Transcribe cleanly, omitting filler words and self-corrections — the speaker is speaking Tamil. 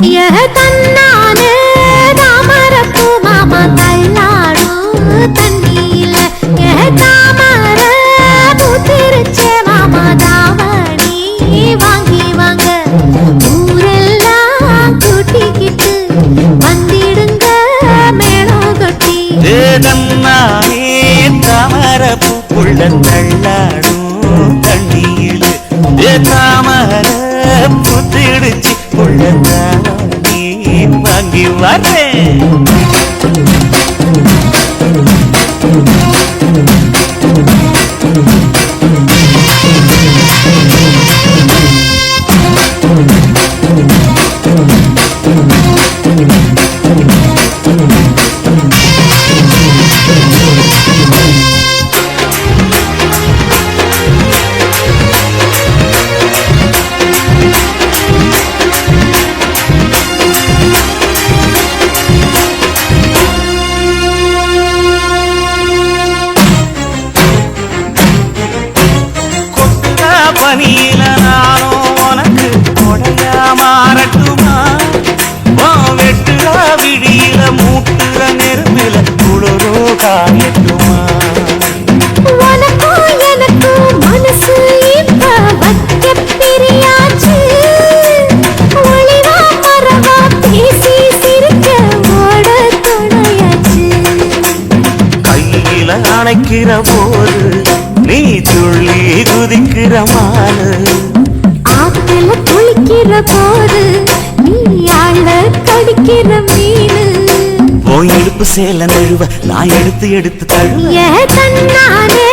தன்னானே தாமரப்பூ மாமா தள்ளாடும் தண்ணியில தாமர பூத்திருச்சே மாமா தாவணி வாங்கி வாங்க ஊரெல்லாம் கூட்டிக்கிட்டு வந்திடுங்க மேளம் கொட்டி தன்னானே தாமரப்பூக்குள்ள தள்ளாடும் தண்ணியில தாமர பூத்திடுச்சு நீ வாங்கி வரேன் பனியில நானும் உனக்கு கொடையா மாறட்டுமா வெட்டுற விழியில மூட்டுற நெருப்பில குளிரோ காயட்டுமா உனக்கும் எனக்கும் மனசு இப்ப வைக்க பிரியாச்சு ஒளிவா மரவா பேசி சிரிக்க ஓட துணையாச்சு கையில அணைக்கிற போது நீ துள்ளி குதிக்கிற மானு ஆத்துல குளிக்கிற போது நீ ஆள கடிக்கிற மீனு போய் இடுப்பு சேல நழுவ நான் எடுத்து எடுத்து தழுவ தன்னானே